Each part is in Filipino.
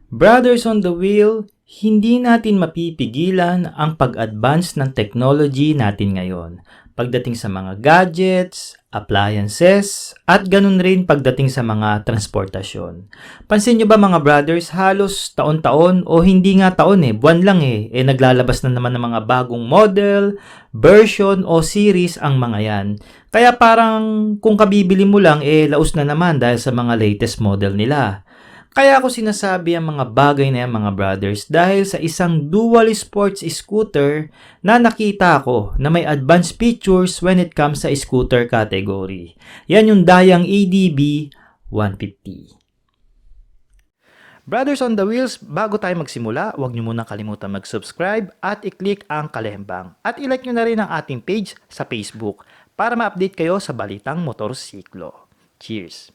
Brothers on the Wheel, hindi natin mapipigilan ang pag-advance ng technology natin ngayon. Pagdating sa mga gadgets, appliances, at ganun rin pagdating sa mga transportasyon. Pansin nyo ba mga brothers, halos taon-taon o hindi nga taon buwan lang naglalabas na naman ng mga bagong model, version o series ang mga yan. Kaya parang kung kabibili mo lang laos na naman dahil sa mga latest model nila. Kaya ako sinasabi ang mga bagay na yan mga brothers dahil sa isang dual sports scooter na nakita ko na may advanced features when it comes sa scooter category. Yan yung Dayang ADB 150. Brothers on the Wheels, bago tayo magsimula, huwag nyo muna kalimutan mag-subscribe at i-click ang kalembang. At i-like nyo na rin ang ating page sa Facebook para ma-update kayo sa balitang motorsiklo. Cheers!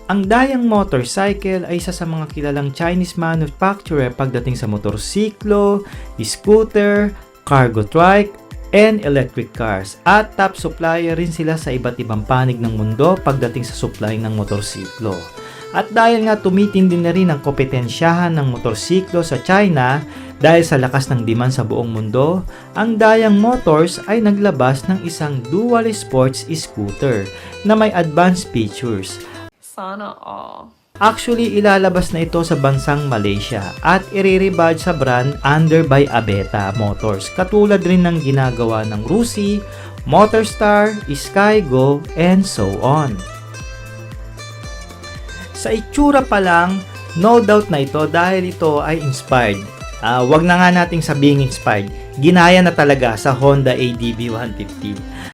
Ang Dayang Motorcycle ay isa sa mga kilalang Chinese manufacturer pagdating sa motorsiklo, scooter, cargo trike, and electric cars. At top supplier rin sila sa iba't ibang panig ng mundo pagdating sa supply ng motorsiklo. At dahil nga tumitindi na rin ang kompetensyahan ng motorsiklo sa China dahil sa lakas ng demand sa buong mundo, ang Dayang Motors ay naglabas ng isang dual sports scooter na may advanced features. Sana all. Actually, ilalabas na ito sa bansang Malaysia at iriribad sa brand under by Abeta Motors. Katulad rin ng ginagawa ng Rusi, Motorstar, Skygo, and so on. Sa itsura pa lang, no doubt na ito dahil ito ay inspired. Wag na nga nating sabing inspired. Ginaya na talaga sa Honda ADB 150.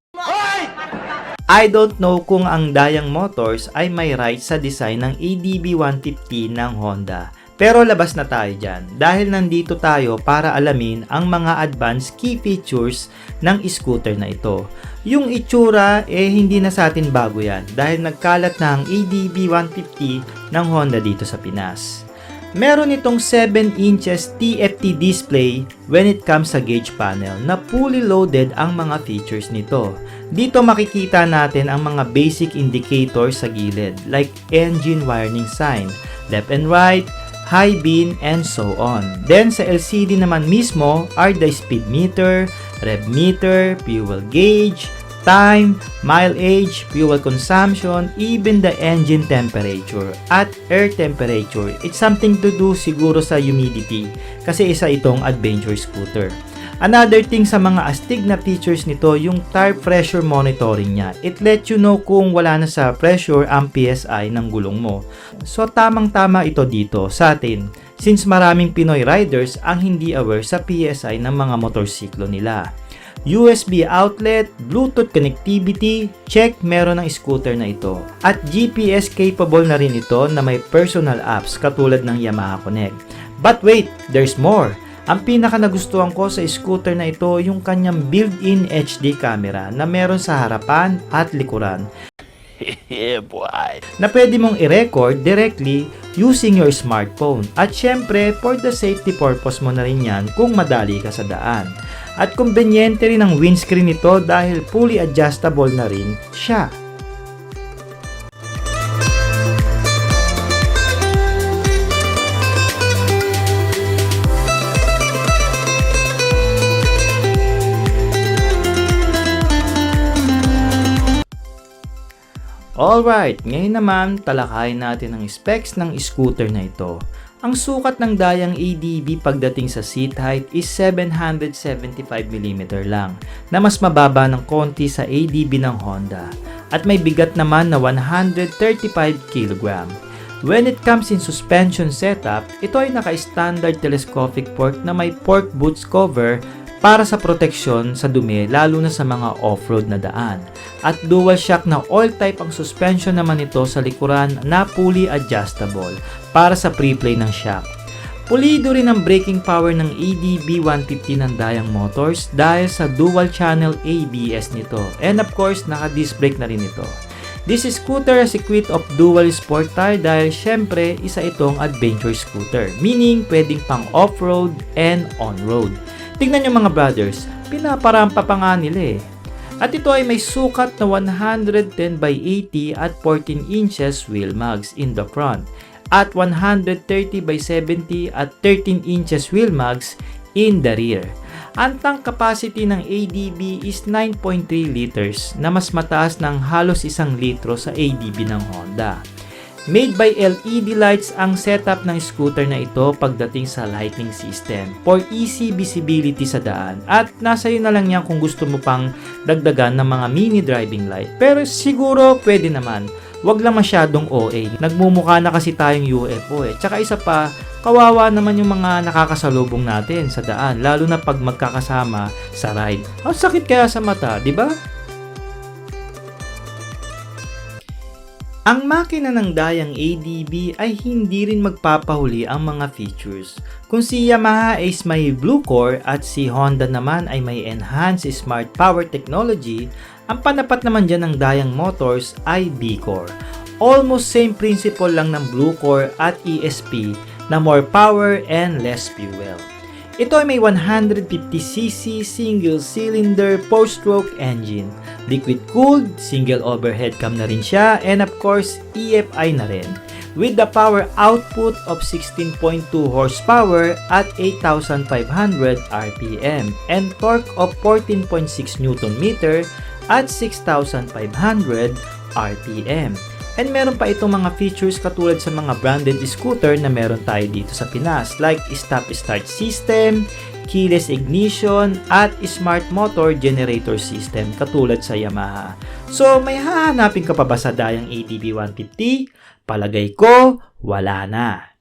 I don't know kung ang Dayang Motors ay may rights sa design ng ADB 150 ng Honda. Pero labas na tayo dyan dahil nandito tayo para alamin ang mga advanced key features ng scooter na ito. Yung itsura hindi na sa atin bago yan dahil nagkalat na ang ADB 150 ng Honda dito sa Pinas. Meron itong 7 inches TFT display when it comes sa gauge panel na fully loaded ang mga features nito. Dito makikita natin ang mga basic indicators sa gilid like engine warning sign, left and right, high beam, and so on. Then sa LCD naman mismo are the speed meter, rev meter, fuel gauge, time, mileage, fuel consumption, even the engine temperature at air temperature. It's something to do siguro sa humidity kasi isa itong adventure scooter. Another thing sa mga astig na features nito, yung tire pressure monitoring niya. It lets you know kung wala na sa pressure ang PSI ng gulong mo. So tamang-tama ito dito sa atin since maraming Pinoy riders ang hindi aware sa PSI ng mga motorsiklo nila. USB outlet, Bluetooth connectivity, check meron ng scooter na ito. At GPS capable na rin ito na may personal apps katulad ng Yamaha Connect. But wait, there's more. Ang pinaka nagustuhan ko sa scooter na ito yung kanyang built-in HD camera na meron sa harapan at likuran. Na pwede mong i-record directly using your smartphone. At syempre, for the safety purpose mo na rin yan kung madali ka sa daan. At kumbenyente rin ang windscreen nito dahil fully adjustable na rin siya. Alright, ngayon naman talakayin natin ang specs ng scooter na ito. Ang sukat ng Dayang ADB pagdating sa seat height is 775mm lang, na mas mababa ng konti sa ADB ng Honda, at may bigat naman na 135kg. When it comes in suspension setup, ito ay naka-standard telescopic fork na may fork boots cover para sa proteksyon sa dumi lalo na sa mga off-road na daan. At dual shock na all type ang suspension naman ito sa likuran na fully adjustable para sa pre-play ng shock. Pulido rin ang braking power ng ADB 150 ng Dayang Motors dahil sa dual channel ABS nito. And of course, naka-disc brake na rin ito. This scooter is equipped of dual sport tire dahil syempre isa itong adventure scooter, meaning pwedeng pang off-road and on-road. Tignan nyo mga brothers, pinaparampa pa nga nila At ito ay may sukat na 110 by 80 at 14 inches wheel mugs in the front at 130 by 70 at 13 inches wheel mugs in the rear. Ang tank capacity ng ADB is 9.3 liters na mas mataas ng halos 1 litro sa ADB ng Honda. Made by LED lights ang setup ng scooter na ito pagdating sa lighting system for easy visibility sa daan at nasa iyo na lang yan kung gusto mo pang dagdagan ng mga mini driving light. Pero siguro pwede naman, wag lang masyadong OA. Nagmumukha na kasi tayong UFO eh. Tsaka isa pa, kawawa naman yung mga nakakasalubong natin sa daan lalo na pag magkakasama sa ride. Ang sakit kaya sa mata, di ba? Ang makina ng dayang ADB ay hindi rin magpapahuli ang mga features. Kung si Yamaha is may Blue Core at si Honda naman ay may Enhanced Smart Power Technology, ang panapat naman dyan ng Dayang Motors ay B-Core. Almost same principle lang ng Blue Core at ESP na more power and less fuel. Ito ay may 150cc single-cylinder 4-stroke engine, liquid-cooled, single overhead cam na rin siya, and of course, EFI na rin. With the power output of 16.2 horsepower at 8,500 RPM and torque of 14.6 Nm at 6,500 RPM. And meron pa itong mga features katulad sa mga branded scooter na meron tayo dito sa Pinas like stop-start system, keyless ignition, at smart motor generator system katulad sa Yamaha. So may hahanapin ka pa ba sa dayang ADB 150? Palagay ko, wala na.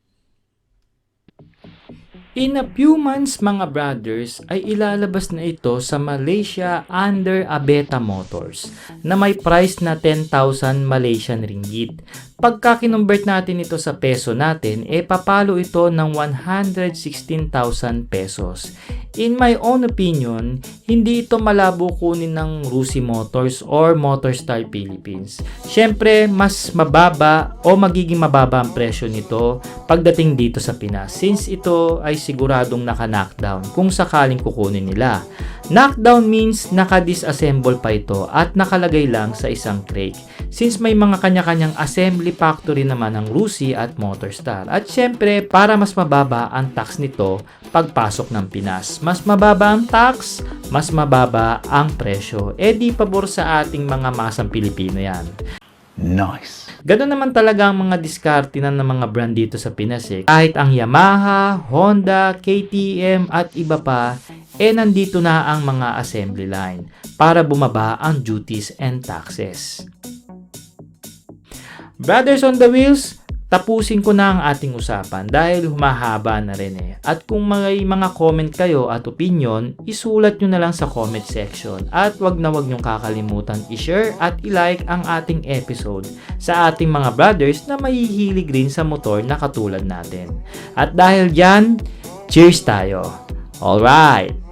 In a few months mga brothers ay ilalabas na ito sa Malaysia under Abeta Motors na may price na 10,000 Malaysian ringgit. Pagka kinumbert natin ito sa peso natin, papalo ito ng 116,000 pesos. In my own opinion, hindi ito malabo kunin ng Rusi Motors or Motorstar Philippines. Siyempre, mas mababa o magiging mababa ang presyo nito pagdating dito sa Pinas since ito ay siguradong naka-knockdown kung sakaling kukunin nila. Knockdown means naka-disassemble pa ito at nakalagay lang sa isang crate since may mga kanya-kanyang assembly factory naman ng Rusi at Motorstar. At syempre, para mas mababa ang tax nito pagpasok ng Pinas. Mas mababa ang tax, mas mababa ang presyo. Di pabor sa ating mga masang Pilipino yan. Nice. Ganun naman talaga ang mga diskarte ng mga brand dito sa Pinas eh. Kahit ang Yamaha, Honda, KTM at iba pa, nandito na ang mga assembly line para bumaba ang duties and taxes. Brothers on the wheels, tapusin ko na ang ating usapan dahil humahaba na rin eh. At kung may mga comment kayo at opinion, isulat nyo na lang sa comment section. At wag nyong kakalimutan i-share at i-like ang ating episode sa ating mga brothers na mahihilig rin sa motor na katulad natin. At dahil dyan, cheers tayo! Alright!